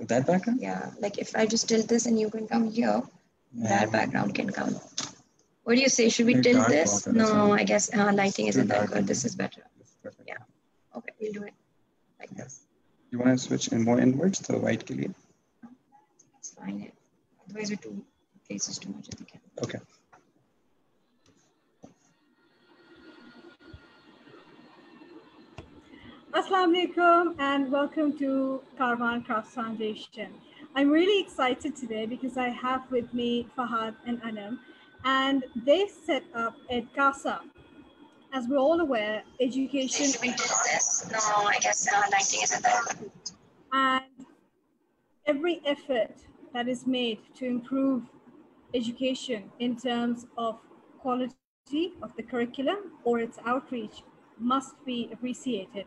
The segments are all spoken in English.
That background? Yeah, like if I just tilt this and you can come here, that background can come. What do you say? Should we tilt this? No, I guess lighting isn't that good. This is better. Yeah. Okay, we'll do it like this. You want to switch in more inwards, the white ke liye? It's fine. Otherwise, we're too faces too much at the camera. Okay. Assalamu alaikum and welcome to Kaarvan Crafts Foundation. I'm really excited today because I have with me Fahad and Anam, and they've set up EdCasa. As we're all aware, education. Should we do this? No, I guess lighting isn't that good. And every effort that is made to improve education in terms of quality of the curriculum or its outreach must be appreciated,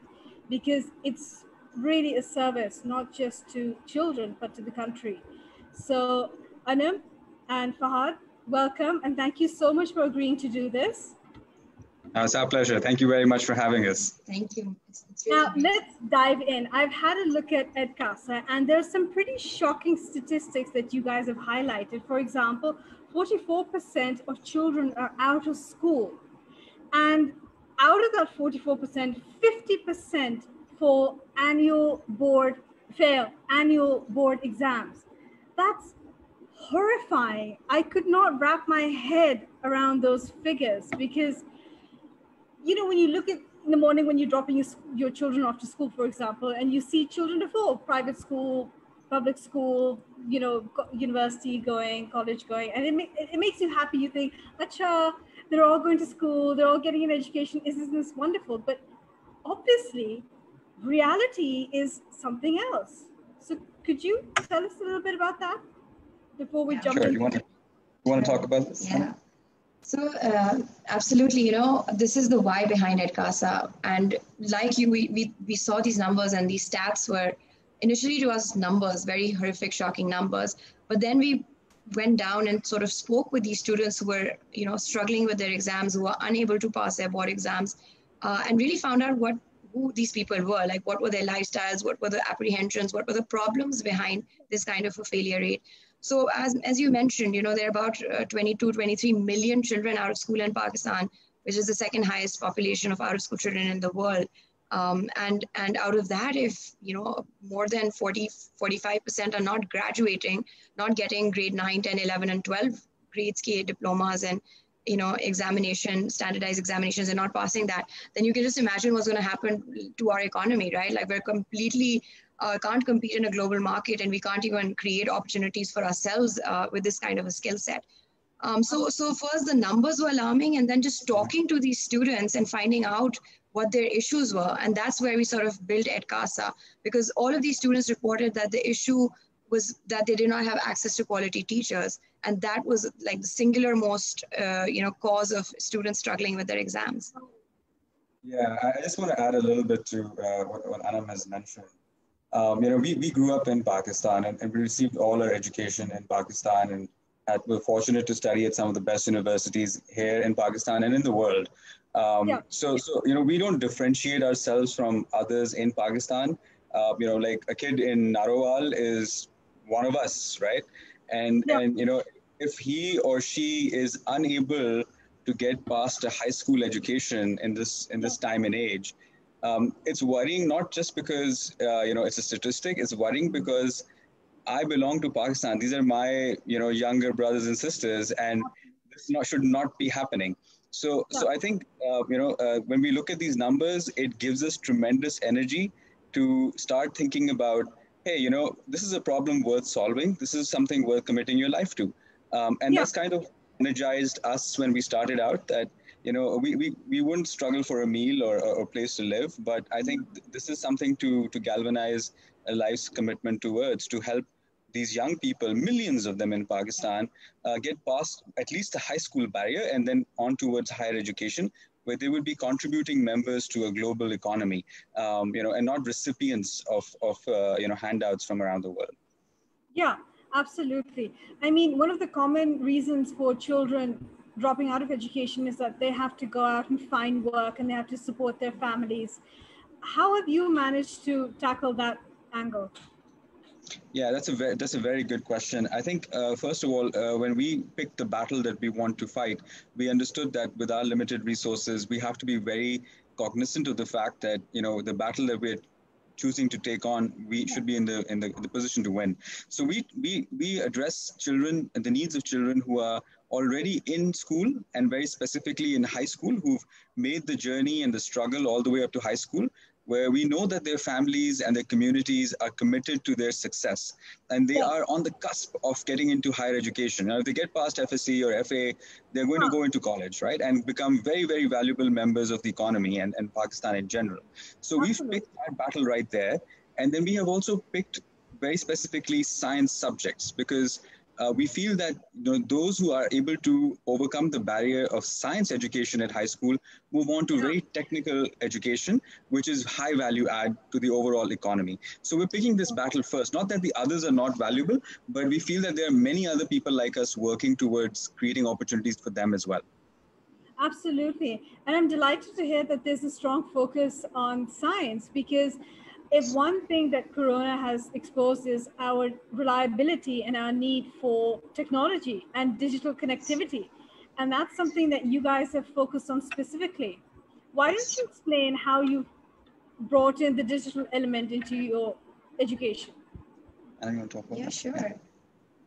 because it's really a service, not just to children, but to the country. So Anam and Fahad, welcome, and thank you so much for agreeing to do this. It's our pleasure. Thank you very much for having us. Thank you. It's now, let's dive in. I've had a look at EdCasa, and there's some pretty shocking statistics that you guys have highlighted. For example, 44% of children are out of school. And out of that 44%, 50% for annual board exams. That's horrifying. I could not wrap my head around those figures because, you know, when you look at in the morning when you're dropping your children off to school, for example, and you see children of all, private school, public school, you know, university going, college going, and it makes you happy. You think, acha, they're all going to school, they're all getting an education. Isn't this wonderful? But obviously, reality is something else. So could you tell us a little bit about that before we jump in? You want to talk about this? Yeah. So absolutely, you know, this is the why behind EdCasa. And like you, we saw these numbers, and these stats were initially to us numbers, very horrific, shocking numbers. But then we went down and sort of spoke with these students who were, you know, struggling with their exams, who were unable to pass their board exams, and really found out who these people were, like what were their lifestyles, what were the apprehensions, what were the problems behind this kind of a failure rate. So as you mentioned, you know, there are about 22, 23 million children out of school in Pakistan, which is the second highest population of out of school children in the world. And out of that, if, you know, more than 45% are not graduating, not getting grade 9, 10, 11, and 12 grades K diplomas and, you know, standardized examinations, and not passing that, then you can just imagine what's going to happen to our economy, right? Like we're completely can't compete in a global market, and we can't even create opportunities for ourselves with this kind of a skill set. So first the numbers were alarming, and then just talking to these students and finding out what their issues were. And that's where we sort of built EdCasa, because all of these students reported that the issue was that they did not have access to quality teachers. And that was like the singular most, you know, cause of students struggling with their exams. Yeah, I just want to add a little bit to what Anam has mentioned. You know, we grew up in Pakistan, and we received all our education in Pakistan, and were fortunate to study at some of the best universities here in Pakistan and in the world. So you know, we don't differentiate ourselves from others in Pakistan. You know, like a kid in Narowal is one of us, right? And you know, if he or she is unable to get past a high school education in this time and age, it's worrying, not just because you know, it's a statistic. It's worrying because I belong to Pakistan. These are my, you know, younger brothers and sisters, and this should not be happening. So I think you know, when we look at these numbers, it gives us tremendous energy to start thinking about, hey, you know, this is a problem worth solving. This is something worth committing your life to, and that's kind of energized us when we started out. That, you know, we wouldn't struggle for a meal or a place to live, but I think this is something to galvanize a life's commitment towards, to help these young people, millions of them in Pakistan, get past at least the high school barrier and then on towards higher education, where they would be contributing members to a global economy, you know, and not recipients of you know, handouts from around the world. Yeah, absolutely. I mean, one of the common reasons for children dropping out of education is that they have to go out and find work, and they have to support their families. How have you managed to tackle that angle? Yeah, that's a very good question. I think first of all, when we picked the battle that we want to fight, we understood that with our limited resources, we have to be very cognizant of the fact that the battle that we're choosing to take on, we should be in the position to win. So we address children and the needs of children who are already in school, and very specifically in high school, who've made the journey and the struggle all the way up to high school, where we know that their families and their communities are committed to their success, and they Yes. are on the cusp of getting into higher education. Now, if they get past FSC or FA, they're going to go into college, right, and become very, very valuable members of the economy and Pakistan in general. So we've Absolutely. picked that battle right there. And then we have also picked very specifically science subjects, because we feel that those who are able to overcome the barrier of science education at high school move on to very technical education, which is high value add to the overall economy. So we're picking this battle first. Not that the others are not valuable, but we feel that there are many other people like us working towards creating opportunities for them as well. Absolutely. And I'm delighted to hear that there's a strong focus on science, because if one thing that Corona has exposed is our reliability and our need for technology and digital connectivity. And that's something that you guys have focused on specifically. Why don't Yes. you explain how you brought in the digital element into your education? And I'm going to talk about Yeah, that. sure.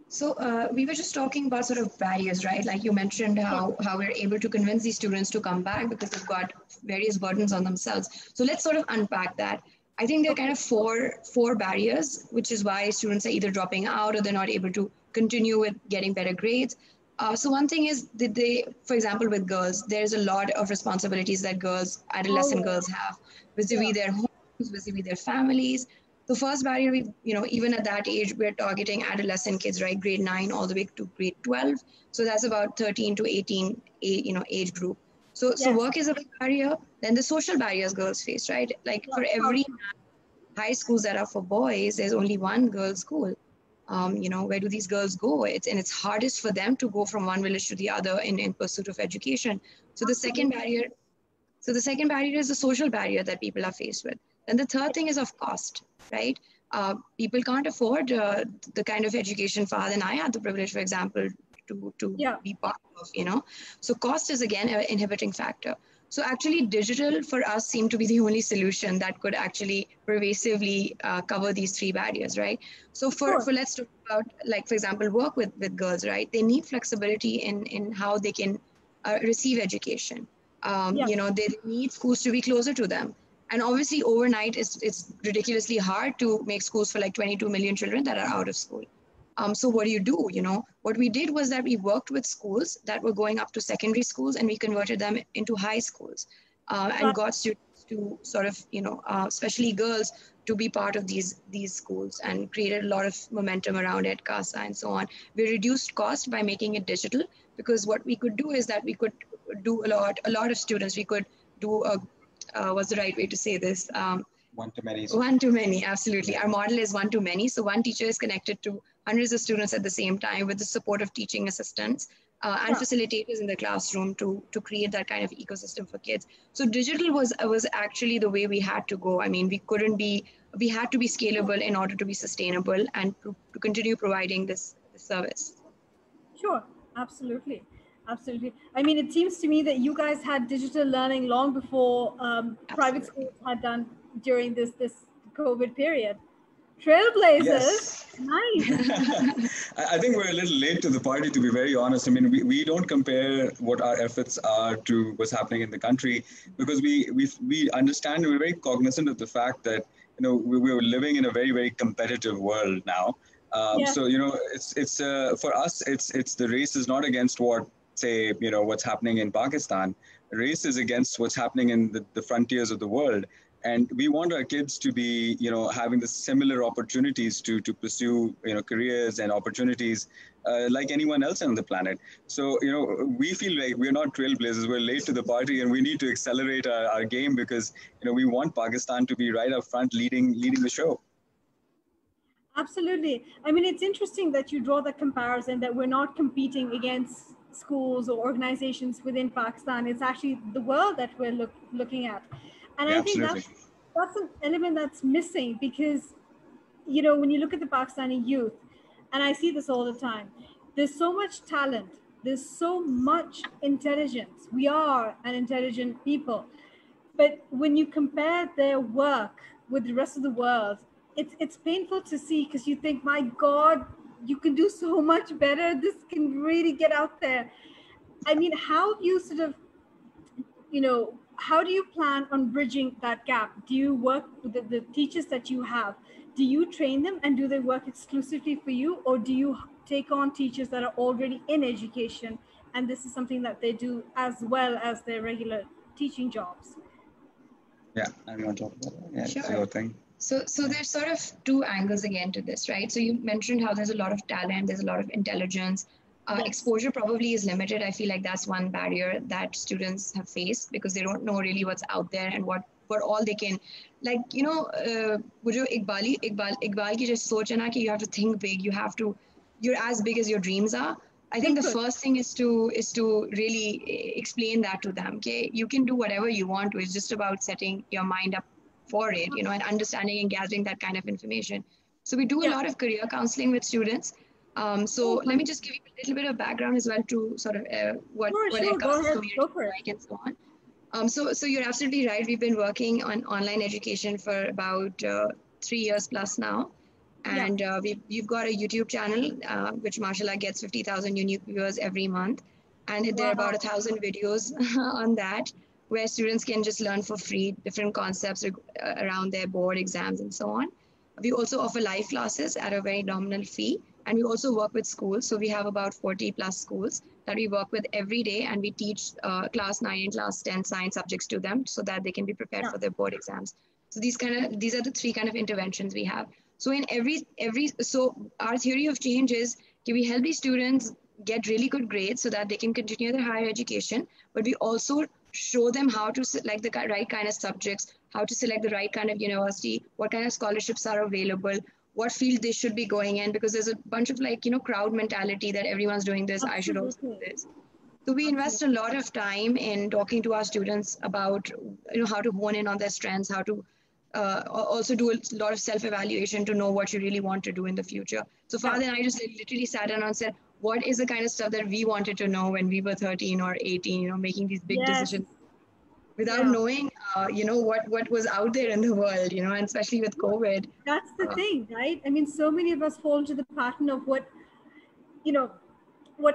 So we were just talking about sort of barriers, right? Like you mentioned how we're able to convince these students to come back because they've got various burdens on themselves. So let's sort of unpack that. I think there are kind of four barriers, which is why students are either dropping out or they're not able to continue with getting better grades. So one thing is that for example, with girls, there's a lot of responsibilities that Oh, adolescent girls have yeah. vis-a-vis their homes, vis-a-vis their families. The first barrier, even at that age, we're targeting adolescent kids, right? Grade 9 all the way to grade 12. So that's about 13 to 18, age group. So Yes. work is a big barrier. Then the social barriers girls face, right? Like Yeah. for How every high schools that are for boys, there's only one girls' school. Where do these girls go? It's hardest for them to go from one village to the other in pursuit of education. So the second absolutely. barrier so the second barrier is the social barrier that people are faced with. Then the third thing is of cost, right? People can't afford the kind of education Fahad and I had the privilege, for example, to Yeah. be part of. So cost is again an inhibiting factor. So actually digital for us seemed to be the only solution that could actually pervasively cover these three barriers, right? So Of course. for let's talk about, like, for example, work with girls, right? They need flexibility in how they can receive education. Yeah. They need schools to be closer to them. And obviously, overnight, it's ridiculously hard to make schools for like 22 million children that are out of school. So what do you do? What we did was that we worked with schools that were going up to secondary schools, and we converted them into high schools, and Right. got students to sort of, especially girls, to be part of these schools, and created a lot of momentum around it, CASA and so on. We reduced cost by making it digital, because what we could do is that we could do a lot of students. We could do what's the right way to say this? One to many. One to many, absolutely. Our model is one to many. So one teacher is connected to hundreds of students at the same time with the support of teaching assistants and Yeah. facilitators in the classroom to create that kind of ecosystem for kids. So digital was actually the way we had to go. I mean, we had to be scalable in order to be sustainable and to continue providing this service. Sure, absolutely. Absolutely. I mean, it seems to me that you guys had digital learning long before private Absolutely. schools had done during this COVID period. Trailblazers, Yes. nice. I think we're a little late to the party, to be very honest. I mean, we don't compare what our efforts are to what's happening in the country, because we understand, we're very cognizant of the fact that we're living in a very, very competitive world now. Yeah, So it's for us, it's the race is not against what, say, what's happening in Pakistan. Race is against what's happening in the frontiers of the world, and we want our kids to be having the similar opportunities to pursue careers and opportunities like anyone else on the planet. So we feel like we're not trailblazers, we're late to the party, and we need to accelerate our game, because we want Pakistan to be right up front, leading the show. absolutely. I mean, it's interesting that you draw the comparison that we're not competing against schools or organizations within Pakistan. It's actually the world that we're looking at. And Yeah, I think absolutely. that's an element that's missing, because you know, when you look at the Pakistani youth, and I see this all the time, there's so much talent, there's so much intelligence. We are an intelligent people. But when you compare their work with the rest of the world, it's painful to see, because you think, my God, you can do so much better. This can really get out there. I mean, how do you sort of, you know, how do you plan on bridging that gap? Do you work with the teachers that you have? Do you train them, and do they work exclusively for you, or do you take on teachers that are already in education and this is something that they do as well as their regular teaching jobs? Yeah, I want to talk about that. Yeah, Sure. sure thing. So there's sort of two angles again to this, right? So you mentioned how there's a lot of talent, there's a lot of intelligence. Yes. Exposure probably is limited. I feel like that's one barrier that students have faced, because they don't know really what's out there and what all they can, like, you know, wo jo Iqbal ki just soch hai na, ki you have to think big, you're as big as your dreams are. I think the first thing is to really explain that to them. Okay, you can do whatever you want to. It's just about setting your mind up for it, you know, and understanding and gathering that kind of information. So we do a lot of career counseling with students. Let me just give you a little bit of background as well to sort of what EdCast community is like and so on. So you're absolutely right. We've been working on online education for about 3 years plus now. And we've got a YouTube channel, which mashallah gets 50,000 unique viewers every month. And there are about 1,000 videos on that, where students can just learn for free different concepts around their board exams and so on. We also offer live classes at a very nominal fee. And we also work with schools. So we have about 40 plus schools that we work with every day. And we teach class 9 and class 10 science subjects to them so that they can be prepared for their board exams. So these are the three kind of interventions we have. So in so our theory of change is, can we help these students get really good grades so that they can continue their higher education, but we also show them how to select the right kind of subjects, how to select the right kind of university, what kind of scholarships are available, what field they should be going in, because there's a bunch of crowd mentality that everyone's doing this, I should also do this. So we invest a lot of time in talking to our students about how to hone in on their strengths, how to also do a lot of self-evaluation to know what you really want to do in the future. So Father and I just literally sat down and said, what is the kind of stuff that we wanted to know when we were 13 or 18, making these big decisions without knowing, what was out there in the world, and especially with COVID. That's the thing, right? I mean, so many of us fall into the pattern of what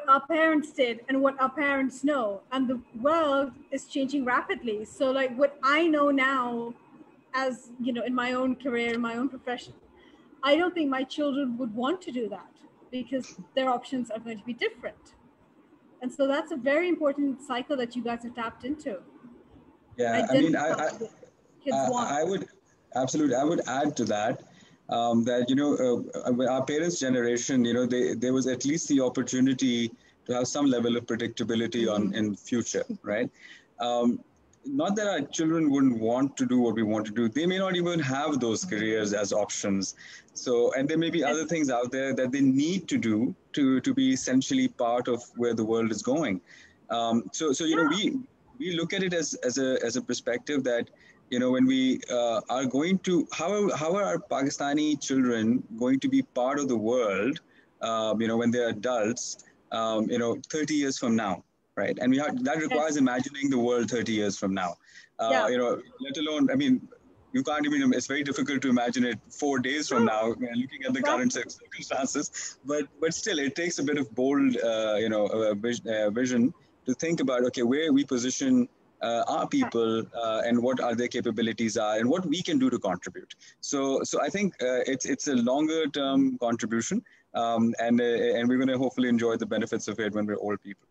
our parents did and what our parents know, and the world is changing rapidly. So like what I know now, as in my own career, in my own profession, I don't think my children would want to do that, because their options are going to be different. And so that's a very important cycle that you guys have tapped into. Yeah, I mean, I would absolutely, I would add to that, that, our parents' generation, there was at least the opportunity to have some level of predictability in future, right? Not that our children wouldn't want to do what we want to do. They may not even have those careers as options. So, and there may be other things out there that they need to do to be essentially part of where the world is going. We look at it as a perspective that, when we are going to, how are our Pakistani children going to be part of the world, when they're adults, 30 years from now? Right. And that requires imagining the world 30 years from now, let alone, I mean, you can't even, it's very difficult to imagine it 4 days from now, looking at the current circumstances, but still it takes a bit of bold, vision to think about, okay, where we position our people and what are their capabilities are and what we can do to contribute. So I think it's a longer term contribution, and we're going to hopefully enjoy the benefits of it when we're old people.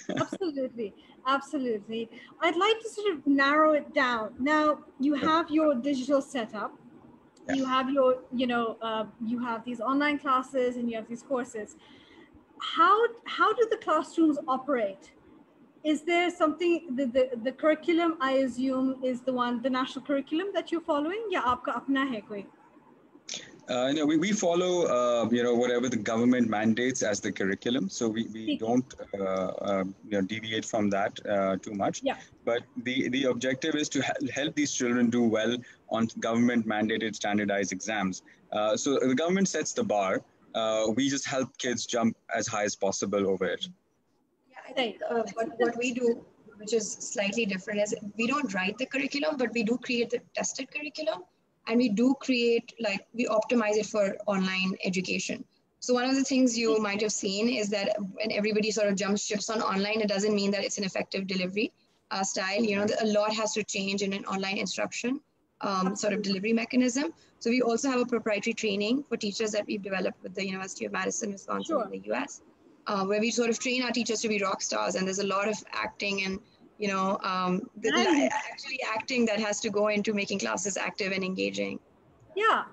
Absolutely. I'd like to sort of narrow it down. Now you have your digital setup, you have your, you have these online classes and you have these courses. How do the classrooms operate? Is there something, the curriculum, I assume, is the national curriculum that you're following? Ya aapka apna hai koi? We follow, whatever the government mandates as the curriculum. So we don't, deviate from that too much. Yeah. But the objective is to help these children do well on government mandated standardized exams. So the government sets the bar. We just help kids jump as high as possible over it. Yeah, I think what we do, which is slightly different, is we don't write the curriculum, but we do create the tested curriculum. And we do create, like, we optimize it for online education. So one of the things you might have seen is that when everybody sort of jumps ships on online, it doesn't mean that it's an effective delivery style. A lot has to change in an online instruction sort of delivery mechanism. So we also have a proprietary training for teachers that we've developed with the University of Madison, Wisconsin in the US, where we sort of train our teachers to be rock stars. And there's a lot of acting and actually acting that has to go into making classes active and engaging. Yeah.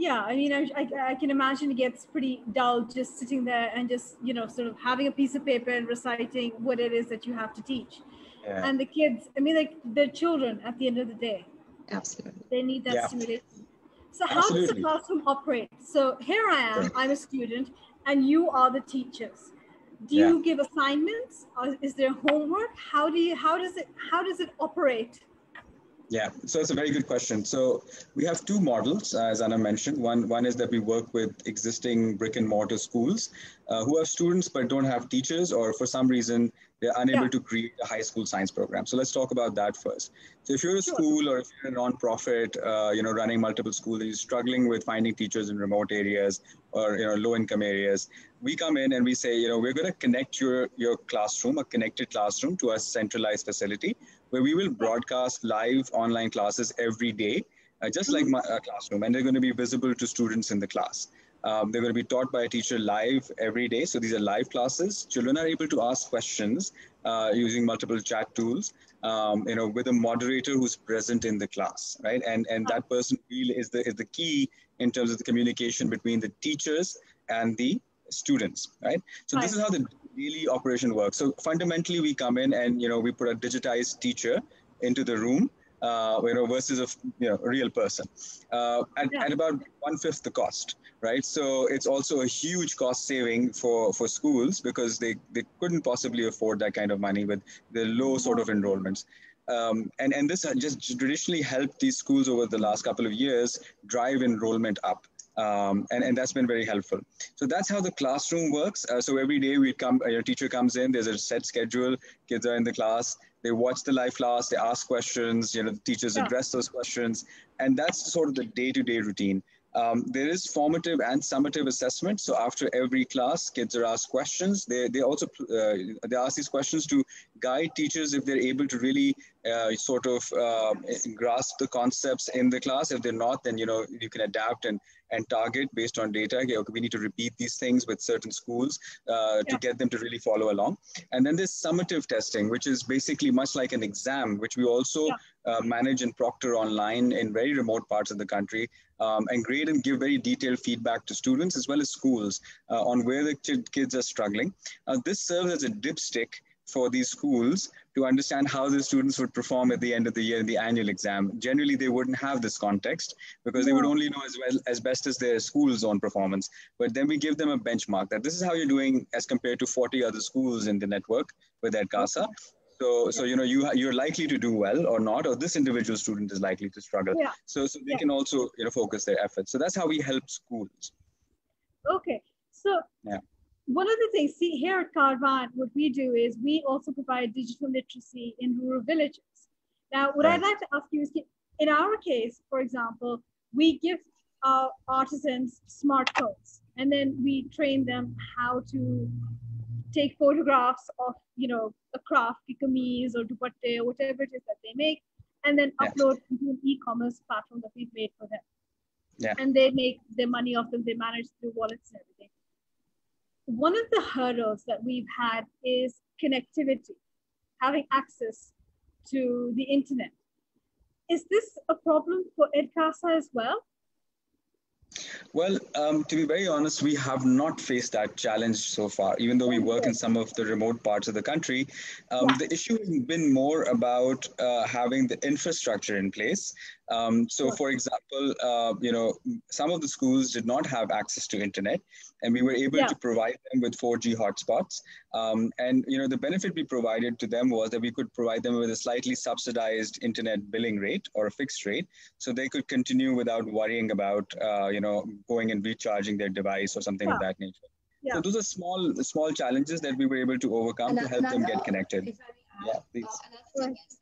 I mean, I can imagine it gets pretty dull just sitting there and just, sort of having a piece of paper and reciting what it is that you have to teach. Yeah. And the kids, I mean, like, they're children at the end of the day. Absolutely. They need that stimulation. So how does the classroom operate? So here I am, I'm a student, and you are the teachers. Do you give assignments? Or is there homework? How does it operate? Yeah, so it's a very good question. So we have two models, as Anna mentioned. One is that we work with existing brick and mortar schools who have students but don't have teachers, or for some reason they're unable to create a high school science program. So let's talk about that first. So if you're a school or if you're a nonprofit, running multiple schools, and you're struggling with finding teachers in remote areas or low-income areas, we come in and we say, we're going to connect your classroom, a connected classroom, to a centralized facility where we will broadcast live online classes every day, just like my classroom, and they're going to be visible to students in the class. They're going to be taught by a teacher live every day. So these are live classes. Children are able to ask questions using multiple chat tools, with a moderator who's present in the class, right? And that person really is the key in terms of the communication between the teachers and the students, right? So this is how the daily operation works. So fundamentally, we come in and we put a digitized teacher into the room, versus a real person at about 1/5 the cost, right? So it's also a huge cost saving for schools because they couldn't possibly afford that kind of money with the low sort of enrollments. And this just traditionally helped these schools over the last couple of years drive enrollment up. And that's been very helpful. So that's how the classroom works. So every day your teacher comes in, there's a set schedule, kids are in the class, they watch the live class, they ask questions, the teachers address those questions. And that's sort of the day-to-day routine. There is formative and summative assessment. So after every class, kids are asked questions. They also they ask these questions to guide teachers if they're able to really grasp the concepts in the class. If they're not, then you can adapt and target based on data. Okay, we need to repeat these things with certain schools to get them to really follow along. And then there's summative testing, which is basically much like an exam, which we also manage and proctor online in very remote parts of the country, and grade and give very detailed feedback to students as well as schools on where the kids are struggling. This serves as a dipstick for these schools to understand how the students would perform at the end of the year in the annual exam. Generally, they wouldn't have this context because they would only know as best as their school's own performance. But then we give them a benchmark that this is how you're doing as compared to 40 other schools in the network with EdCasa. So you're likely to do well or not, or this individual student is likely to struggle. So they can also focus their efforts. So that's how we help schools. Okay. So one of the things, see here at Kaarvan, what we do is we also provide digital literacy in rural villages. Now, what I'd like to ask you is, in our case, for example, we give our artisans smartphones, and then we train them how to take photographs of, a craft, kameez or dupatte or whatever it is that they make, and then upload into an e-commerce platform that we've made for them. And they make their money off them. They manage through wallets and everything. One of the hurdles that we've had is connectivity, having access to the internet. Is this a problem for EdCasa as well? Well, to be very honest, we have not faced that challenge so far, even though we work in some of the remote parts of the country. The issue has been more about having the infrastructure in place. So, for example, some of the schools did not have access to internet, and we were able to provide them with 4G hotspots. And the benefit we provided to them was that we could provide them with a slightly subsidized internet billing rate or a fixed rate, so they could continue without worrying about going and recharging their device or something of that nature. So those are small challenges that we were able to overcome to help them get connected. Yeah, please. Another thing is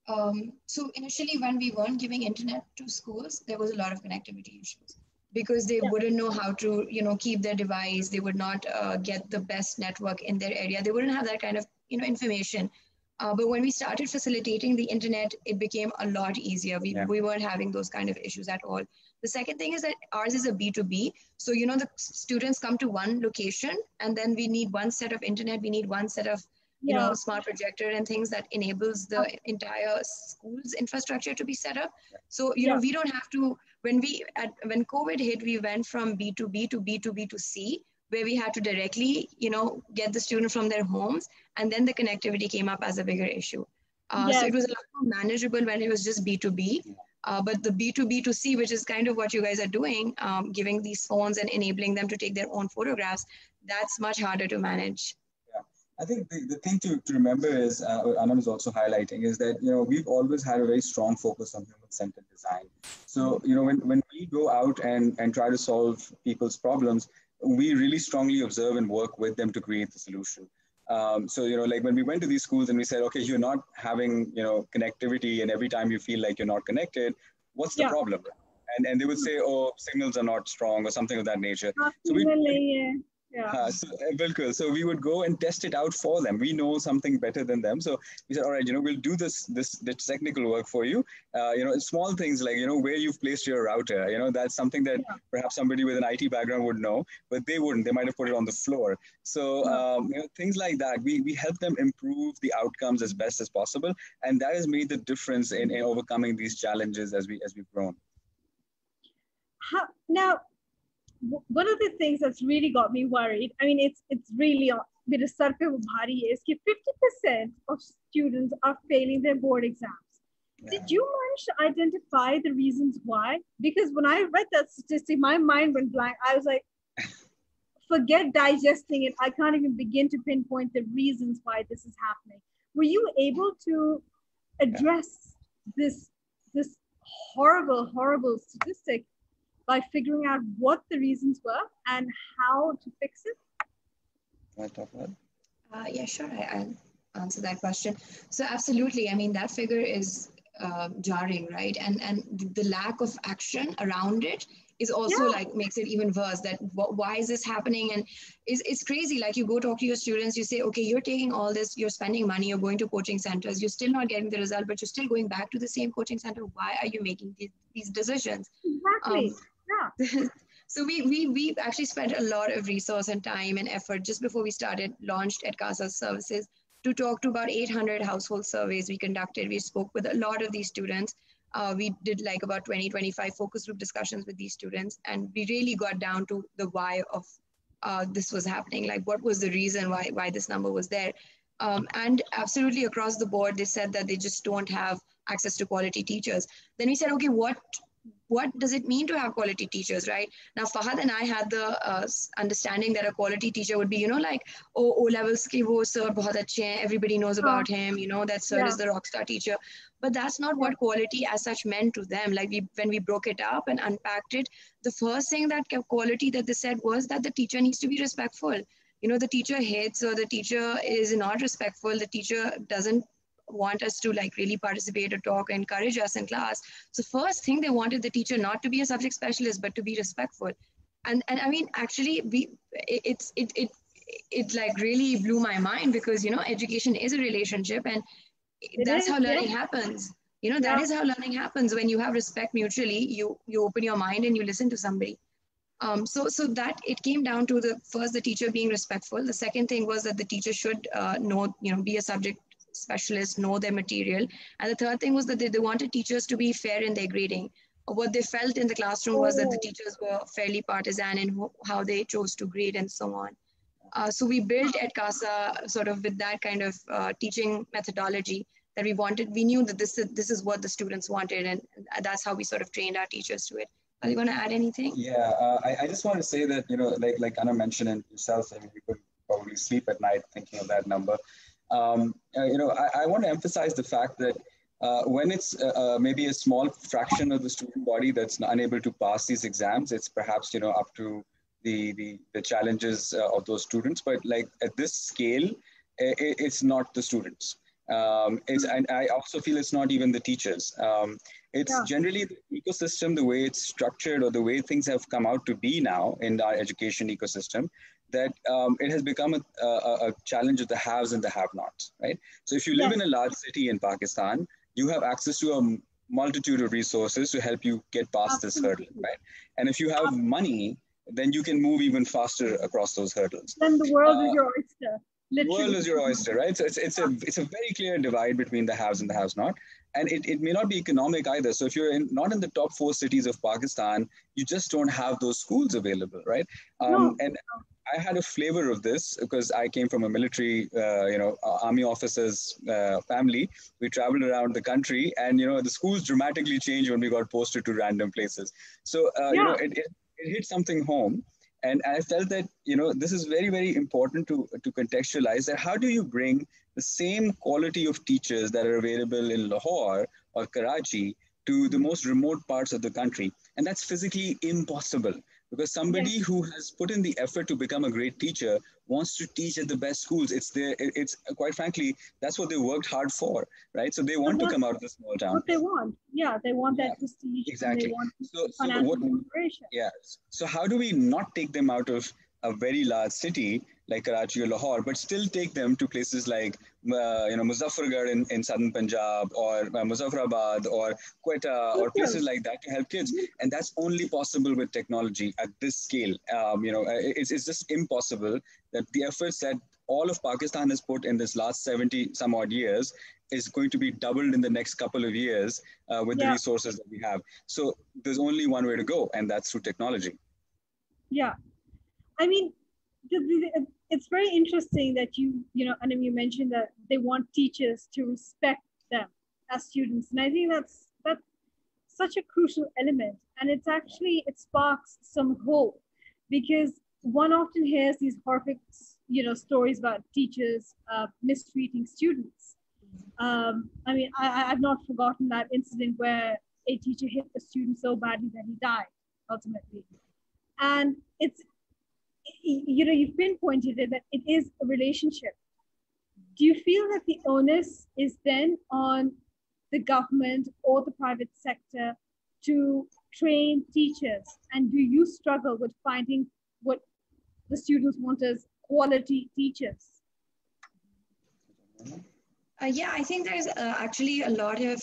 that, so initially when we weren't giving internet to schools, there was a lot of connectivity issues because they wouldn't know how to, keep their device. They would not get the best network in their area. They wouldn't have that kind of, information. But when we started facilitating the internet, it became a lot easier. We weren't having those kind of issues at all. The second thing is that ours is a B2B. So, the students come to one location and then we need one set of internet. We need one set of, smart projector and things that enables the entire school's infrastructure to be set up. So, we don't have to, when COVID hit, we went from B2B to B2B to C, where we had to directly, get the student from their homes. And then the connectivity came up as a bigger issue. So it was a lot more manageable when it was just B2B. But the B2B to C, which is kind of what you guys are doing, giving these phones and enabling them to take their own photographs, that's much harder to manage. Yeah, I think the thing to remember is, what Anam is also highlighting, is that, we've always had a very strong focus on human-centered design. So, when we go out and try to solve people's problems, we really strongly observe and work with them to create the solution. So, like when we went to these schools and we said, okay, you're not having, connectivity, and every time you feel like you're not connected, what's the problem? And they would say, oh, signals are not strong or something of that nature. So we would go and test it out for them. We know something better than them. So we said, all right, we'll do this technical work for you. Small things like, where you've placed your router, that's something that perhaps somebody with an IT background would know, but they wouldn't. They might have put it on the floor. So, things like that, we help them improve the outcomes as best as possible. And that has made the difference in overcoming these challenges as we've grown. Now, one of the things that's really got me worried, I mean, it's really मेरे sir पे वो भारी है, is that 50% of students are failing their board exams. Did you manage to identify the reasons why? Because when I read that statistic, my mind went blank. I was like, forget digesting it. I can't even begin to pinpoint the reasons why this is happening. Were you able to address this horrible statistic by figuring out what the reasons were and how to fix it? Can I talk about it? Yeah, sure. I'll answer that question. So absolutely. I mean, that figure is jarring, right? And the lack of action around it is also like makes it even worse. That why is this happening? And it's crazy. Like you go talk to your students, you say, okay, you're taking all this, you're spending money, you're going to coaching centers, you're still not getting the result, but you're still going back to the same coaching center. Why are you making these decisions? Exactly. So we actually spent a lot of resource and time and effort just before we launched at CASA's services to talk to about 800 household surveys we conducted. We spoke with a lot of these students. We did like about 20-25 focus group discussions with these students. And we really got down to the why of this was happening. Like what was the reason why this number was there? And absolutely across the board, they said that they just don't have access to quality teachers. Then we said, okay, what does it mean to have quality teachers, right? Now, Fahad and I had the understanding that a quality teacher would be, like, oh, O-levels ki wo sir bahut achhe hain, everybody knows about him, that sir is the rock star teacher. But that's not what quality as such meant to them. Like when we broke it up and unpacked it, the first thing that quality that they said was that the teacher needs to be respectful. The teacher hates or the teacher is not respectful. The teacher doesn't want us to like really participate or talk, encourage us in class. So first thing, they wanted the teacher not to be a subject specialist, but to be respectful. And I mean, actually, it like really blew my mind because, education is a relationship and that's how learning happens. That is how learning happens. When you have respect mutually, you open your mind and you listen to somebody. So that it came down to the teacher being respectful. The second thing was that the teacher should know, be a subject specialists, know their material. And the third thing was that they wanted teachers to be fair in their grading. What they felt in the classroom was that the teachers were fairly partisan in how they chose to grade and so on. So we built at CASA sort of with that kind of teaching methodology that we wanted. We knew that this is what the students wanted, and that's how we sort of trained our teachers to it. Are you going to add anything? Yeah, I just want to say that, like Anna mentioned and yourself, I mean, you could probably sleep at night thinking of that number. I want to emphasize the fact that when it's maybe a small fraction of the student body that's unable to pass these exams, it's perhaps, up to the challenges of those students. But like at this scale, it's not the students. And I also feel it's not even the teachers. It's generally the ecosystem, the way it's structured or the way things have come out to be now in our education ecosystem, that it has become a challenge of the haves and the have-nots, right? So if you live in a large city in Pakistan, you have access to a multitude of resources to help you get past this hurdle, right? And if you have money, then you can move even faster across those hurdles. Then the world is your oyster. Literally. The world is your oyster, right? So it's a very clear divide between the haves and the have-not. And it may not be economic either. So if you're not in the top 4 cities of Pakistan, you just don't have those schools available, right? And I had a flavor of this because I came from a military, army officers family. We traveled around the country, and the schools dramatically changed when we got posted to random places. So it hit something home. And I felt that, this is very, very important to contextualize that how do you bring the same quality of teachers that are available in Lahore or Karachi to the most remote parts of the country? And that's physically impossible because somebody who has put in the effort to become a great teacher wants to teach at the best schools. It's quite frankly, that's what they worked hard for, right? So they want to come out of the small town. What they want. Yeah, they want that prestige. Exactly. They want financial liberation. Yeah. So how do we not take them out of a very large city like Karachi or Lahore, but still take them to places like, Muzaffargarh in southern Punjab or Muzaffarabad or Quetta or places like that to help kids. And that's only possible with technology at this scale. It's just impossible that the efforts that all of Pakistan has put in this last 70 some odd years is going to be doubled in the next couple of years with the resources that we have. So there's only one way to go, and that's through technology. Yeah. I mean, it's very interesting that Anam, you mentioned that they want teachers to respect them as students. And I think that's such a crucial element. And it sparks some hope because one often hears these horrific, stories about teachers mistreating students. I mean, I've not forgotten that incident where a teacher hit a student so badly that he died ultimately. And you've pinpointed it that it is a relationship. Do you feel that the onus is then on the government or the private sector to train teachers? And do you struggle with finding what the students want as quality teachers? I think there's actually a lot of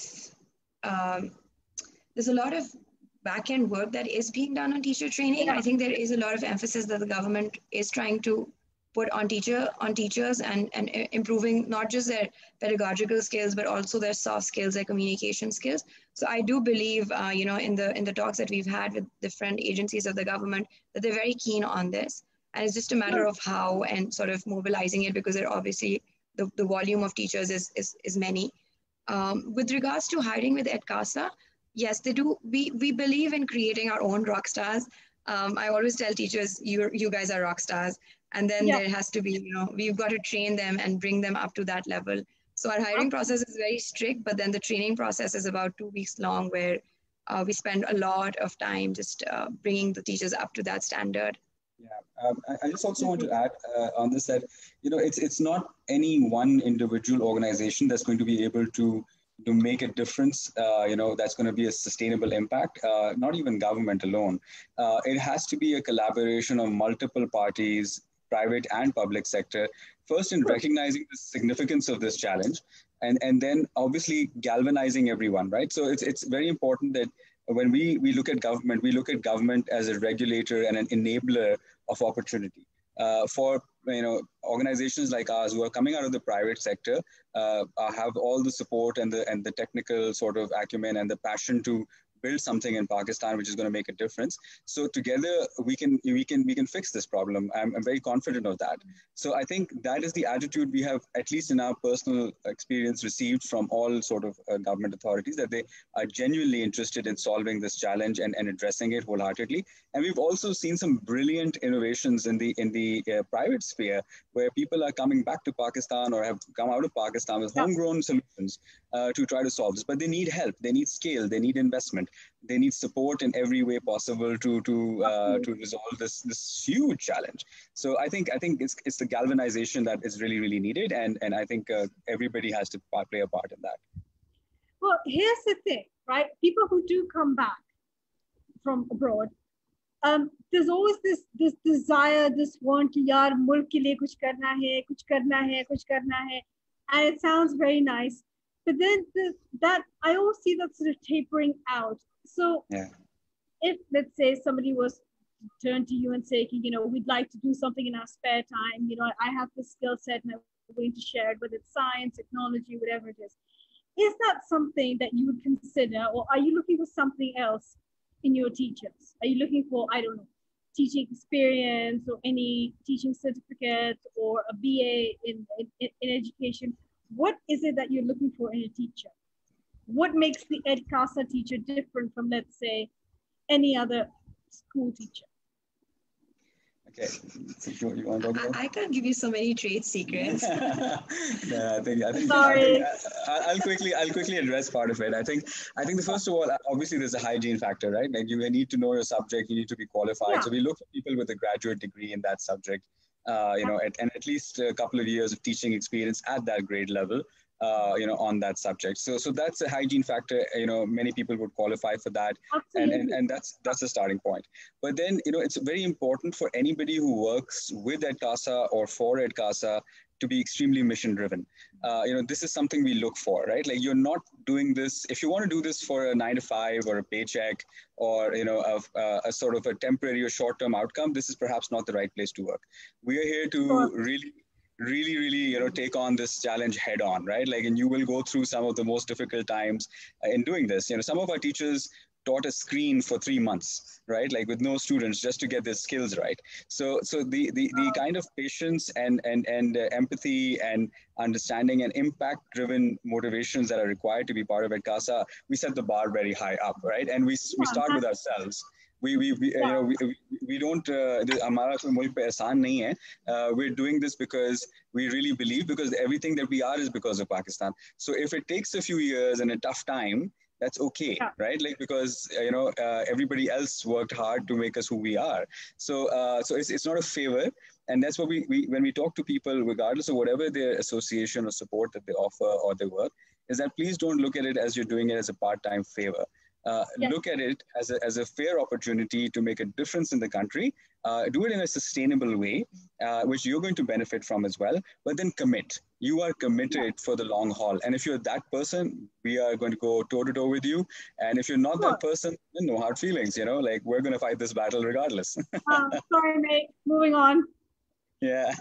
back-end work that is being done on teacher training. I think there is a lot of emphasis that the government is trying to put on teachers and improving not just their pedagogical skills, but also their soft skills, their communication skills. So I do believe, in the talks that we've had with different agencies of the government, that they're very keen on this. And it's just a matter of how and sort of mobilizing it, because they're obviously the volume of teachers is many. With regards to hiring with EdCasa, yes, they do. We believe in creating our own rock stars. I always tell teachers, you guys are rock stars. And then there has to be, we've got to train them and bring them up to that level. So our hiring process is very strict, but then the training process is about 2 weeks long, where we spend a lot of time just bringing the teachers up to that standard. Yeah, I just also want to add on this that, it's not any one individual organization that's going to be able to make a difference, that's going to be a sustainable impact, not even government alone. It has to be a collaboration of multiple parties, private and public sector, first in recognizing the significance of this challenge, and then obviously galvanizing everyone, right? So it's very important that when we look at government as a regulator and an enabler of opportunity. For organizations like ours who are coming out of the private sector, have all the support and the technical sort of acumen and the passion to build something in Pakistan which is going to make a difference. So together we can fix this problem. I'm very confident of that. So I think that is the attitude we have, at least in our personal experience, received from all sort of government authorities, that they are genuinely interested in solving this challenge and addressing it wholeheartedly. And we've also seen some brilliant innovations in the private sphere, where people are coming back to Pakistan or have come out of Pakistan with homegrown solutions to try to solve this. But they need help, they need scale, they need investment, they need support in every way possible to resolve this huge challenge. So I think it's the galvanization that is really needed, and I think everybody has to play a part in that. Well, here's the thing, right? People who do come back from abroad, there's always this desire, this want कि यार मुल्क के लिए कुछ करना है, कुछ करना है, कुछ करना है, and it sounds very nice. But then that I always see that sort of tapering out. So if, let's say, somebody was to turn to you and say, you know, we'd like to do something in our spare time, you know, I have this skill set and I'm going to share it, whether it's science, technology, whatever it is that something that you would consider, or are you looking for something else in your teachers? Are you looking for, I don't know, teaching experience or any teaching certificate or a BA in education? What is it that you're looking for in a teacher? What makes the Ed Casa teacher different from, let's say, any other school teacher? Okay, you want to talk about? I can't give you so many trade secrets. Yeah, I think Sorry. I'll quickly address part of it. I think the first of all, obviously there's a hygiene factor, right? Like you need to know your subject, you need to be qualified. Yeah. So we look for people with a graduate degree in that subject, you know, and at least a couple of years of teaching experience at that grade level. You know, on that subject. So that's a hygiene factor. You know, many people would qualify for that, and that's a starting point. But then, you know, it's very important for anybody who works with Ed Casa or for Ed Casa to be extremely mission driven. You know, this is something we look for, right? Like you're not doing this, if you want to do this for a 9-to-5 or a paycheck or, you know, a sort of a temporary or short-term outcome, this is perhaps not the right place to work. We are here to really, you know, take on this challenge head on, right? Like, and you will go through some of the most difficult times in doing this. You know, some of our teachers taught a screen for 3 months, right? Like with no students, just to get their skills right. So the kind of patience and empathy and understanding and impact driven motivations that are required to be part of Ed Casa, we set the bar very high up, right? And we start with ourselves. We don't हमारा कोई मुल्क पे एहसान नहीं है. We're doing this because we really believe, because everything that we are is because of Pakistan. So if it takes a few years and a tough time, that's okay, right? Like, because you know, everybody else worked hard to make us who we are. So it's not a favor, and that's what we when we talk to people, regardless of whatever their association or support that they offer or their work, is that please don't look at it as you're doing it as a part-time favor. Look at it as a fair opportunity to make a difference in the country. Do it in a sustainable way, which you're going to benefit from as well. But then commit. You are committed for the long haul. And if you're that person, we are going to go toe-to-toe with you. And if you're not that person, then no hard feelings. You know, like, we're going to fight this battle regardless. Sorry, mate. Moving on. Yeah.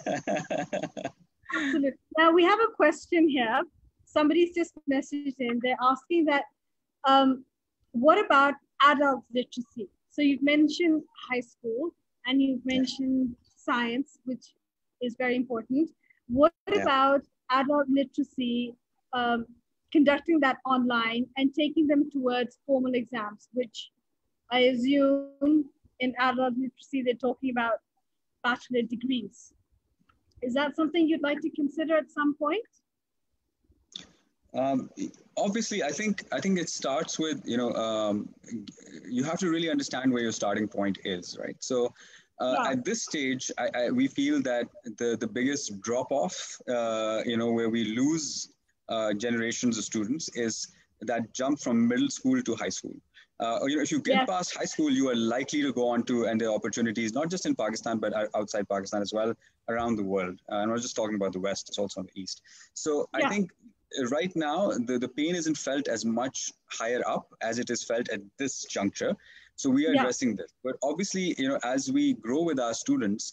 Absolutely. Now we have a question here. Somebody's just messaged in. They're asking that, what about adult literacy? So you've mentioned high school and you've mentioned science, which is very important. What about adult literacy, conducting that online and taking them towards formal exams, which I assume in adult literacy, they're talking about bachelor degrees. Is that something you'd like to consider at some point? Obviously, I think it starts with, you know, you have to really understand where your starting point is, right? So at this stage, we feel that the biggest drop off, you know, where we lose generations of students is that jump from middle school to high school. You know, if you get past high school, you are likely to go on to, and there are opportunities, not just in Pakistan, but outside Pakistan as well, around the world. I'm not just talking about the West, it's also on the East. So I think right now, the pain isn't felt as much higher up as it is felt at this juncture. So we are addressing this. But obviously, as we grow with our students,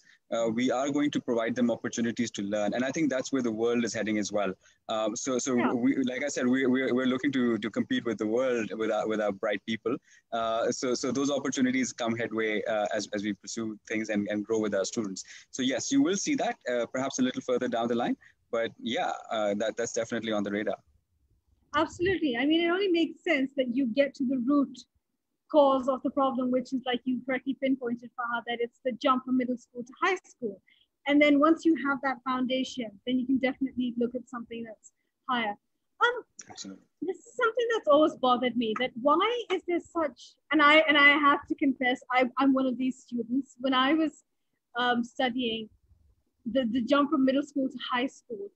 we are going to provide them opportunities to learn. And I think that's where the world is heading as well. We, like I said, we're looking to compete with the world with our bright people. So those opportunities come headway as we pursue things and grow with our students. So yes, you will see that perhaps a little further down the line. But yeah, that's definitely on the radar. Absolutely. I mean, it only makes sense that you get to the root cause of the problem, which is, like you correctly pinpointed, Fahad, that it's the jump from middle school to high school. And then once you have that foundation, then you can definitely look at something that's higher. Absolutely. This is something that's always bothered me, that why is there such, and I have to confess, I'm one of these students. When I was studying the jump from middle school to high school,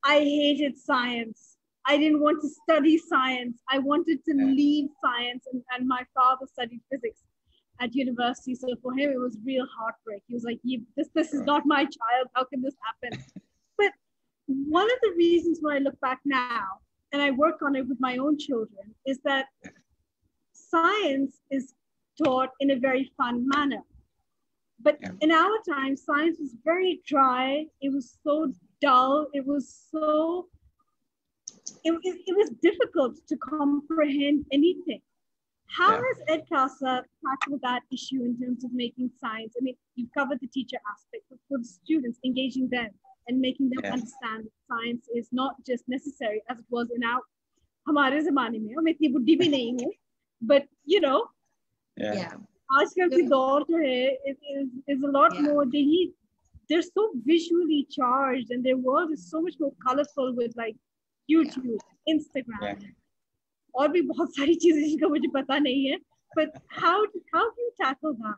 I hated science. I didn't want to study science. I wanted to leave science, and my father studied physics at university. So for him, it was real heartbreak. He was like, this is not my child. How can this happen? But one of the reasons when I look back now, and I work on it with my own children, is that science is taught in a very fun manner. But in our time, science was very dry. It was so dull. It was so... It was difficult to comprehend anything. How has EdCasa tackled that issue in terms of making science? I mean, you've covered the teacher aspect, but for the students, engaging them and making them understand that science is not just necessary as it was in our हमारे ज़माने में. मैं इतनी बुद्धि भी नहीं हूँ, but आजकल की दौर जो है is a lot more. They're so visually charged, and their world is so much more colorful with like YouTube, Instagram, और भी बहुत सारी चीजें जिनका मुझे पता नहीं है. But how do you tackle that?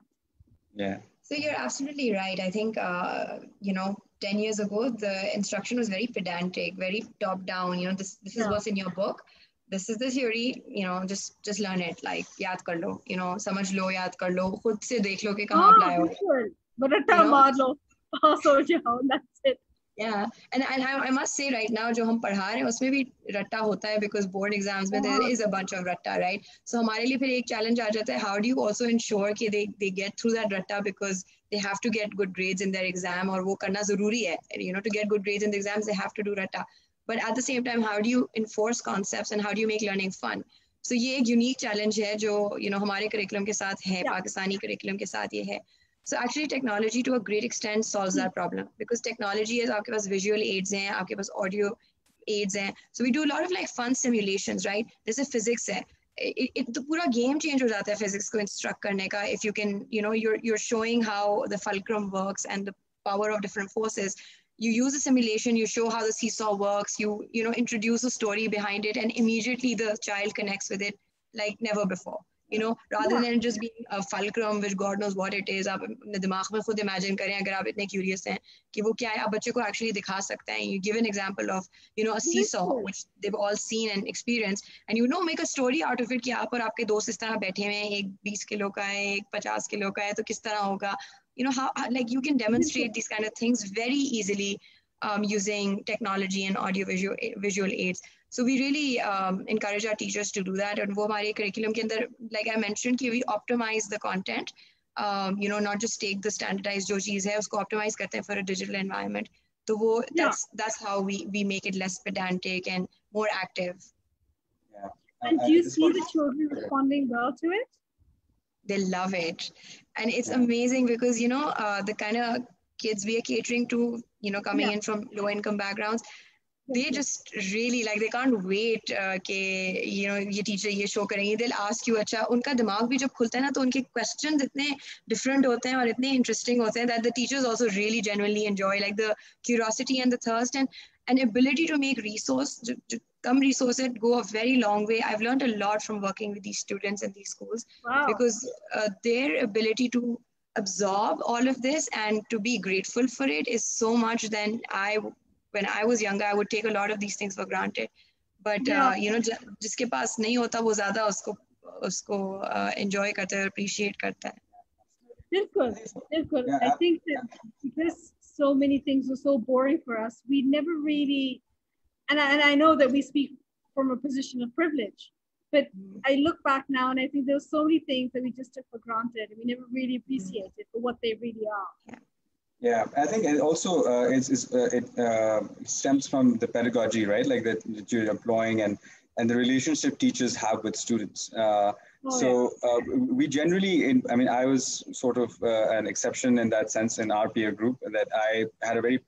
Yeah. So you're absolutely right. I think 10 years ago the instruction was very pedantic, very top down. This is what's in your book. This is the theory. Just learn it. Like याद कर लो. समझ लो, याद कर लो. खुद से देख लो कि कहाँ apply हो. बरट्टा मार लो. पास हो जाओ. That's it. Yeah, and I must say right now जो हम पढ़ा रहे हैं उसमें भी रट्टा होता है, because board exams में there is a bunch of ratta, right? So हमारे लिए फिर एक challenge आ जाता है, how do you also ensure कि they get through that ratta, because they have to get good grades in their exam, और वो करना ज़रूरी है. To get good grades in the exams they have to do ratta. But at the same time, how do you enforce concepts and how do you make learning fun? So ये एक unique challenge है जो हमारे curriculum के साथ है, Pakistani curriculum के साथ ये है. So actually technology to a great extent solves that problem, because technology is आपके पास visual aids हैं, आपके पास audio aids हैं. So we do a lot of like fun simulations, right? जैसे physics है. तो पूरा game change हो जाता है physics को instruct करने का. If you can, you're showing how the fulcrum works and the power of different forces. You use a simulation, you show how the seesaw works, you introduce a story behind it, and immediately the child connects with it like never before. Rather than just being a fulcrum, which God knows what it is. आप अपने दिमाग में खुद imagine करें, अगर आप इतने curious हैं कि वो क्या है, आप बच्चे को actually दिखा सकते हैं. You give an example of, a seesaw, which they've all seen and experienced, and make a story out of it कि आप और आपके दोस्त इस तरह बैठे हुए हैं, एक 20 किलो का है, एक 50 किलो का है, तो किस तरह होगा. How like you can demonstrate these kind of things very easily using technology and audio visual aids. So we really encourage our teachers to do that. And वो हमारे curriculum के अंदर, like I mentioned, कि we optimize the content. Not just take the standardized जो चीज़ है उसको optimize करते हैं for a digital environment. So वो that's how we make it less pedantic and more active. Yeah. And do you see the children responding well to it? They love it, and it's amazing because the kind of kids we are catering to, coming in from low income backgrounds. They just really like, they can't wait कि ये teacher ये show करेंगे. They'll ask you. अच्छा, उनका दिमाग भी जब खुलता है ना, तो उनके questions इतने different होते हैं और इतने interesting होते हैं that the teachers also really genuinely enjoy, like the curiosity and the thirst and ability to make come resources go a very long way. I've learned a lot from working with these students in these schools. Wow. Because their ability to absorb all of this and to be grateful for it is so much than when I was younger, I would take a lot of these things for granted. But जिसके पास नहीं होता वो ज़्यादा उसको enjoy करता है, appreciate करता है. Bilkul. I think that because so many things were so boring for us, we never really, and I know that we speak from a position of privilege, But I look back now and I think there's so many things that we just took for granted and we never really appreciated for what they really are. Yeah, I think it also it stems from the pedagogy, right? Like that you're employing and the relationship teachers have with students. We generally, I mean, I was sort of an exception in that sense in our peer group, that I had a very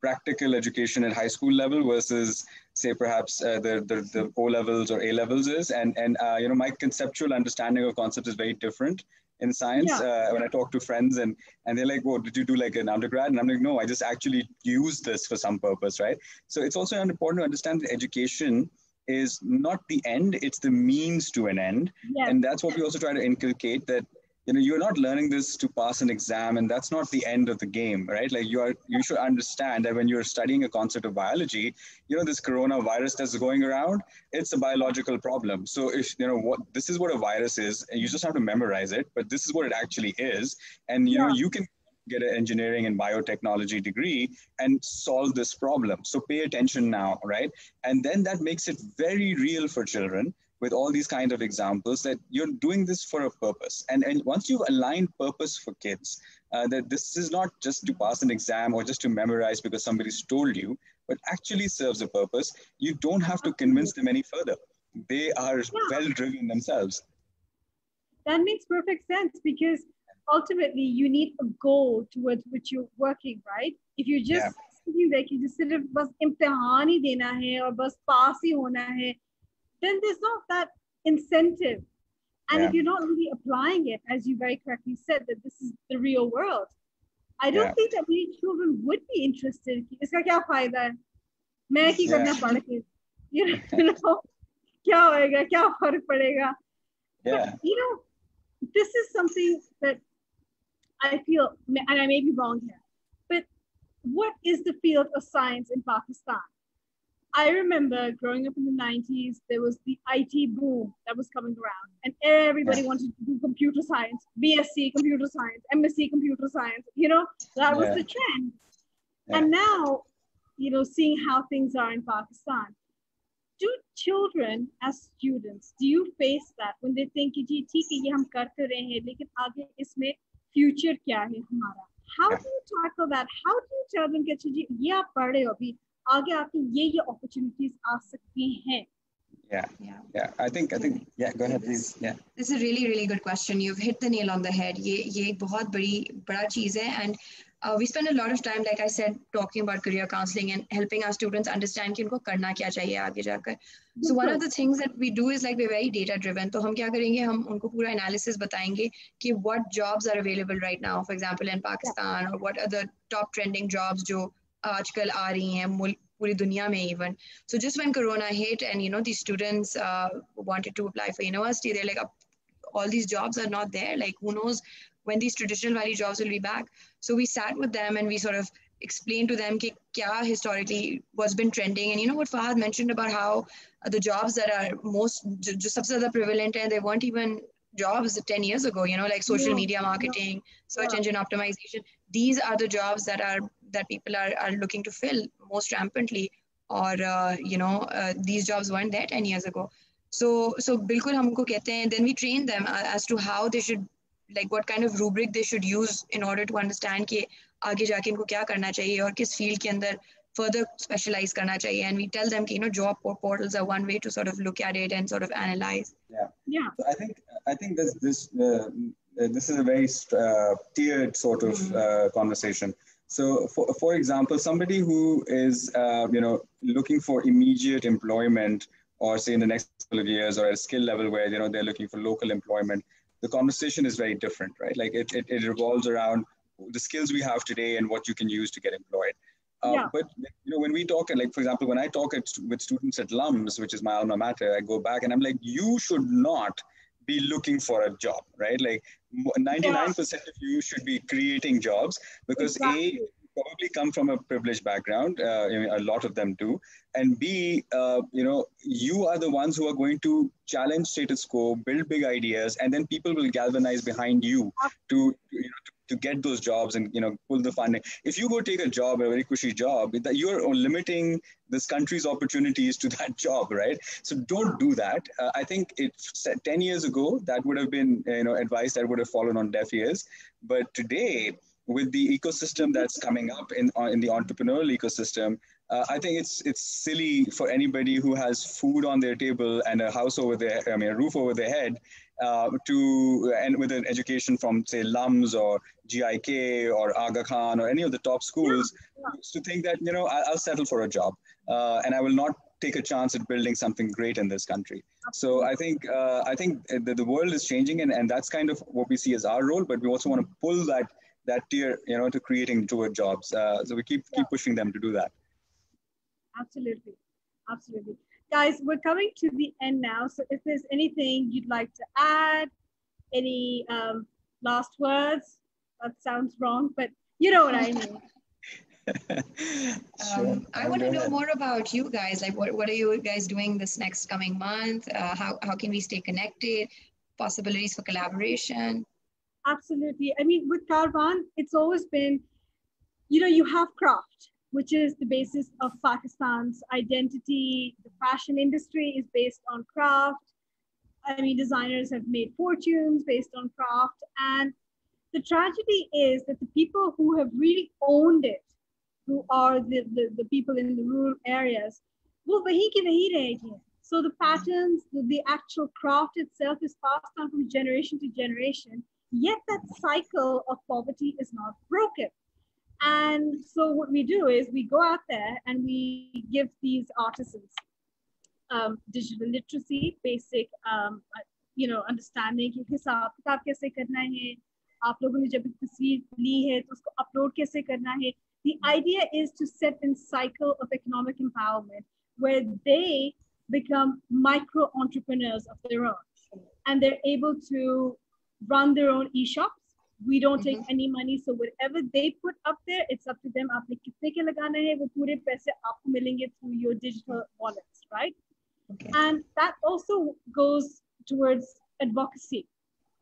practical education at high school level versus, say, perhaps the O levels or A levels is, and you know, my conceptual understanding of concepts is very different in science. When I talk to friends and they're like, "Whoa, did you do like an undergrad?" And I'm like, "No, I just actually use this for some purpose," right? So it's also important to understand that education is not the end; it's the means to an end, and that's what we also try to inculcate, that you know, you're not learning this to pass an exam, and that's not the end of the game, right? Like you should understand that when you're studying a concept of biology, you know, this coronavirus that's going around, it's a biological problem. So if you know this is what a virus is, and you just have to memorize it, but this is what it actually is, and you know, you can get an engineering and biotechnology degree and solve this problem. So pay attention now, right? And then that makes it very real for children, with all these kind of examples, that you're doing this for a purpose. And once you've aligned purpose for kids, that this is not just to pass an exam or just to memorize because somebody's told you, but actually serves a purpose, you don't have to convince them any further. They are well-driven themselves. That makes perfect sense, because ultimately you need a goal towards which you're working, right? If you just sitting there, you just सिर्फ बस इम्तिहान ही देना है और बस पास ही होना है, then there's not that incentive. And if you're not really applying it, as you very correctly said, that this is the real world, I don't think that many children would be interested. Iska kya fayda hai? Main ki karna pad ke? You know, kya hoega? Kya fark padega? But, you know, this is something that I feel, and I may be wrong here, but what is the field of science in Pakistan? I remember growing up in the 90s, there was the IT boom that was coming around, and everybody wanted to do computer science, BSc computer science, MSc computer science, you know, that was the trend. And now, you know, seeing how things are in Pakistan, do children as students, do you face that when they think, ji, theek hai, ye hum kar to rahe hain, lekin aage isme future kya hai hamara? How do you tackle that? How do you tell them, ji, ye aap padh rahe ho abhi, आगे आपकी ये opportunities आ सकती हैं? I think go ahead please. This is a really good question. You've hit the nail on the head. ये एक बहुत बड़ा चीज है, and we spend a lot of time, like I said, talking about career counseling and helping our students understand कि उनको करना क्या चाहिए आगे जाकर. So one of the things that we do is like we're very data driven. तो हम क्या करेंगे, हम उनको पूरा analysis बताएंगे कि what jobs are available right now, for example in Pakistan, or what are the top trending jobs जो आजकल आ रही हैं पूरी दुनिया में even. So just when Corona hit and, you know, these students wanted to apply for university, they're like, all these jobs are not there. Like, who knows when these traditional value jobs will be back. So we sat with them and we sort of explained to them कि क्या historically what's been trending. And you know what Fahad mentioned about how the jobs that are most, जो सबसे ज़्यादा prevalent हैं, they weren't even jobs 10 years ago, you know, like social media marketing, search engine optimization. These are the jobs that people are looking to fill most rampantly, or you know, these jobs weren't there 10 years ago. So बिल्कुल हमको कहते हैं, then we train them as to how they should, like what kind of rubric they should use in order to understand कि आगे जाके इनको क्या करना चाहिए और किस field के अंदर further specialize करना चाहिए. And we tell them कि, you know, job portals are one way to sort of look at it and sort of analyze. So I think this is a very tiered sort of conversation. So for example, somebody who is you know, looking for immediate employment, or say in the next couple of years, or at a skill level where, you know, they're looking for local employment, the conversation is very different, right? Like it revolves around the skills we have today and what you can use to get employed. But you know, when we talk, like for example, when I talk with students at LUMS, which is my alma mater, I go back and I'm like, you should not be looking for a job, right? Like 99% of you should be creating jobs, because A, probably come from a privileged background, a lot of them do, and B, you know, you are the ones who are going to challenge status quo, build big ideas, and then people will galvanize behind you to to get those jobs and, pull the funding. If you go take a job, a very cushy job, that you're limiting this country's opportunities to that job, right? So don't do that. I think 10 years ago, that would have been, advice that would have fallen on deaf ears. But today, with the ecosystem that's coming up in the entrepreneurial ecosystem, I think it's silly for anybody who has food on their table and a house over their, a roof over their head, and with an education from, say, LUMS or GIK or Aga Khan or any of the top schools, to think that, I'll settle for a job and I will not take a chance at building something great in this country. So I think the world is changing, and that's kind of what we see as our role, but we also want to pull that tier, to creating toward jobs. So we keep pushing them to do that. Absolutely. Absolutely. Guys, we're coming to the end now. So if there's anything you'd like to add, any last words, that sounds wrong, but you know what I mean. Sure. I want to know more about you guys. Like, what are you guys doing this next coming month? How can we stay connected? Possibilities for collaboration? Absolutely. I mean, with Kaarvan, it's always been, you have craft, which is the basis of Pakistan's identity. The fashion industry is based on craft. I mean, designers have made fortunes based on craft. And the tragedy is that the people who have really owned it, who are the people in the rural areas, wo wahi ki wahi rahegi hain. So the patterns, the actual craft itself is passed on from generation to generation, yet that cycle of poverty is not broken. And so what we do is we go out there and we give these artisans digital literacy, basic, understanding कि हिसाब किताब कैसे करना है, आप लोगों ने जब तस्वीर ली है तो उसको अपलोड कैसे करना है. The idea is to set in cycle of economic empowerment where they become micro entrepreneurs of their own, and they're able to run their own e-shops. We don't take any money, so whatever they put up there, it's up to them. आपने कितने के लगाना है, वो पूरे पैसे आपको मिलेंगे through your digital wallets, right? Okay. And that also goes towards advocacy,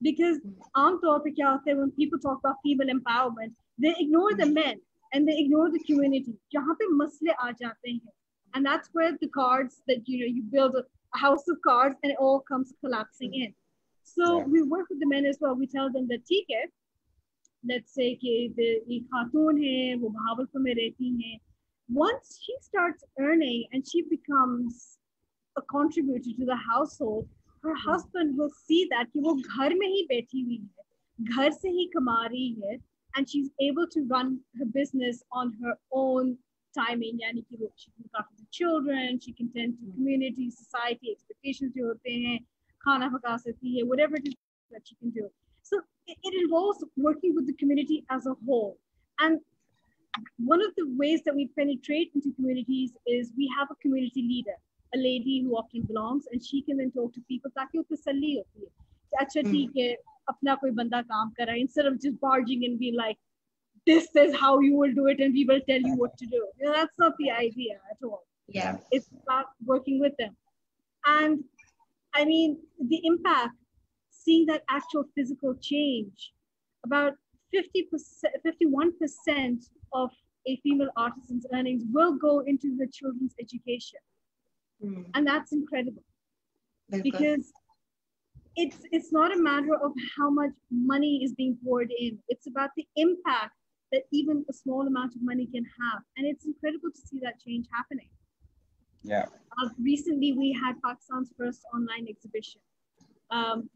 because आमतौर पे क्या होता है when people talk about female empowerment, they ignore the men and they ignore the community. जहाँ पे मसले आ जाते हैं, and that's where the cards that you build a house of cards and it all comes collapsing in. So we work with the men as well. We tell them that ठीक है, let's say कि एक खातून है, वो भावलपुर में रहती है. Once she starts earning and she becomes a contributor to the household, her husband will see that कि वो घर में ही बैठी हुई है, घर से ही कमा रही है, and she's able to run her business on her own timing. यानी कि वो she can look after the children, she can tend to community, society expectations जो होते हैं, खाना पका सकती है, whatever it is that she can do. So it involves working with the community as a whole. And one of the ways that we penetrate into communities is we have a community leader, a lady who often belongs, and she can then talk to people ताकि वो तसल्ली होती है कि अच्छा ठीक है, अपना कोई बंदा काम कर रहा है, instead of just barging and being like, this is how you will do it and we will tell you what to do. That's not the idea at all. Yeah, it's about working with them. And I mean, the impact, seeing that actual physical change, about 51% of a female artisan's earnings will go into her children's education. And that's incredible. Because it's not a matter of how much money is being poured in. It's about the impact that even a small amount of money can have. And it's incredible to see that change happening. Yeah. Recently, we had Pakistan's first online exhibition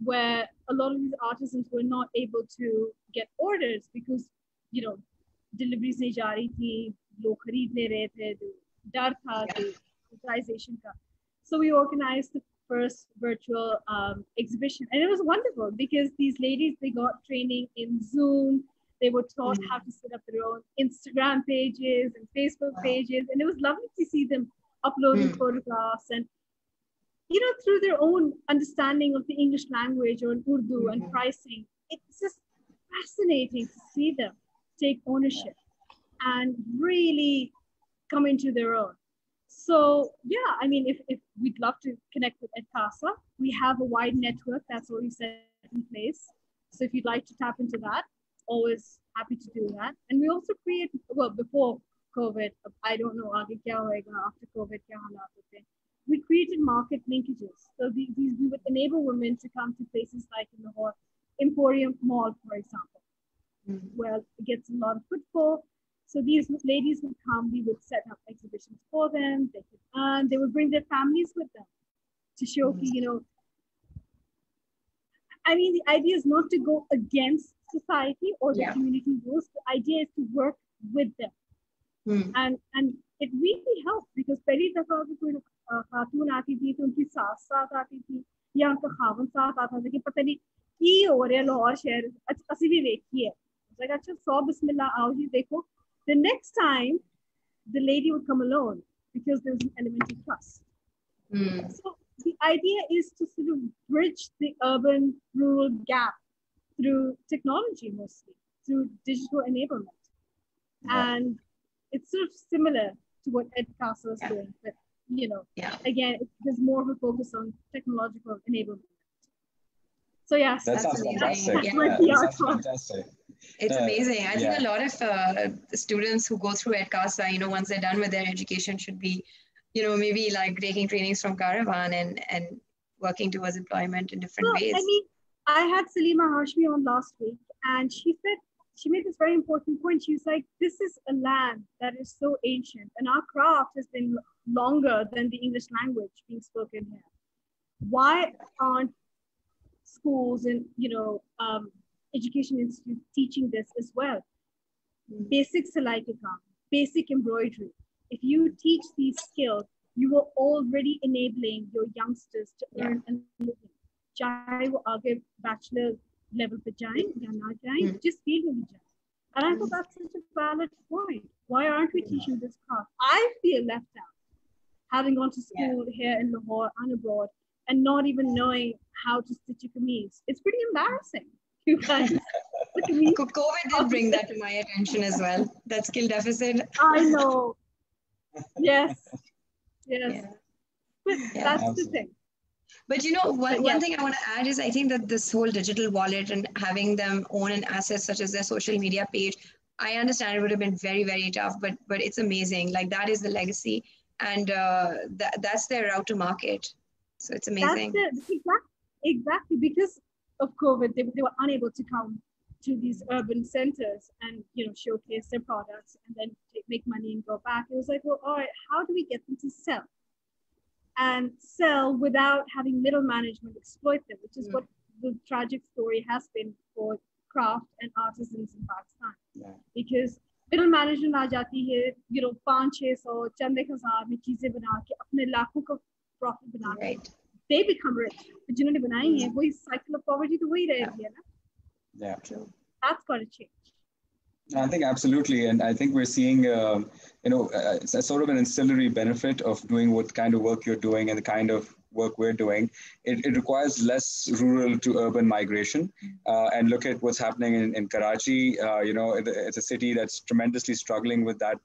where a lot of these artisans were not able to get orders because, deliveries nahi ja rahi thi, log khareed nahi rahe the, dar tha, the utilization ka. So we organized the first virtual exhibition, and it was wonderful because these ladies, they got training in Zoom. They were taught how to set up their own Instagram pages and Facebook pages, and it was lovely to see them uploading photographs and, through their own understanding of the English language or Urdu and pricing. It's just fascinating to see them take ownership and really come into their own. So yeah, I mean, if we'd love to connect with Edcasa, we have a wide network that's already set in place. So if you'd like to tap into that, always happy to do that. And we also create, well, before COVID, I don't know, aage kya hoega, after COVID, kya halat hote hain. We created market linkages. So these we would enable women to come to places like in Lahore, Emporium Mall, for example, where it gets a lot of footfall. So these ladies would come, we would set up exhibitions for them, they could earn, they would bring their families with them to show, I mean, the idea is not to go against society or the community rules. The idea is to work with them. And it really helped because पहली दफा भी कोई खातून आती थी तो उनकी सास साथ आती थी या उनका खावन साथ आता था कि पता नहीं की हो रहा है लाहौर शहर असली भी देखी है अच्छा 100 बिस्मिल्लाह आओ जी देखो. The next time the lady would come alone because there was an element of trust. So the idea is to sort of bridge the urban rural gap through technology, mostly through digital enablement. And it's sort of similar to what Ed Casa is doing, but again, there's more of a focus on technological enablement. So yes, that sounds fantastic. That sounds fantastic. It's amazing. I think a lot of students who go through Ed Casa, once they're done with their education, should be, maybe like taking trainings from Kaarvan and working towards employment in different ways. I mean, I had Salima Hashmi on last week, and she said, she made this very important point. She was like, this is a land that is so ancient, and our craft has been longer than the English language being spoken here. Why aren't schools and, education institutes teaching this as well? Basic salai ke kaam, basic embroidery. If you teach these skills, you are already enabling your youngsters to earn a living. Chahe wo aage bachelor level pe jaye ya na jaye, just field mein jaye. And I thought that's such a valid point. Why aren't we teaching this craft? I feel left out, having gone to school here in Lahore and abroad, and not even knowing how to stitch a kameez. It's pretty embarrassing. You guys, look at me. COVID did bring that to my attention as well. That skill deficit. I know. Yes. But that's the thing. But one thing I want to add is I think that this whole digital wallet and having them own an asset such as their social media page, I understand it would have been very, very tough, but it's amazing. Like that is the legacy, and that's their route to market. So it's amazing. Exactly, because of COVID, they were unable to come to these urban centers and showcase their products and then make money and go back. It was like, well, all right, how do we get them to sell? And sell without having middle management exploit them, which is what the tragic story has been for craft and artisans in Pakistan. Because middle management aa jati hai, 500-600 chande hazar mein cheezein bana ke apne lakhon ka profit bana ke they become rich. But जिन्होंने बनाई है वही cycle of poverty तो वही रहेगी है ना. Yeah. That's got to change. I think absolutely, and I think we're seeing, a sort of an ancillary benefit of doing what kind of work you're doing and the kind of work we're doing. It requires less rural to urban migration, and look at what's happening in Karachi. It's a city that's tremendously struggling with that.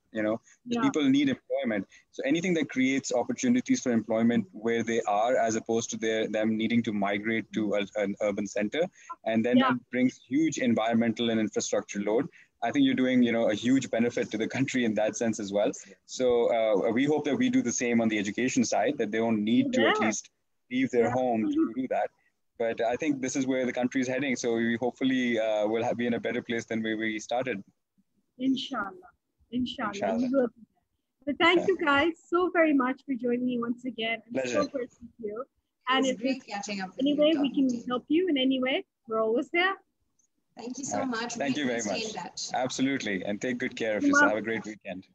People need employment. So anything that creates opportunities for employment where they are, as opposed to them needing to migrate to an urban center, and then that brings huge environmental and infrastructure load. I think you're doing, a huge benefit to the country in that sense as well. So we hope that we do the same on the education side, that they don't need to at least leave their home to do that. But I think this is where the country is heading. So we hopefully will be in a better place than where we started. Inshallah. We will. But thank you guys so very much for joining me once again. I'm so grateful to you. And if great catching up with anyway you, we can help you in any way, we're always there. Thank you so much. Thank you very much. Absolutely. And take good care of yourself. Have a great weekend.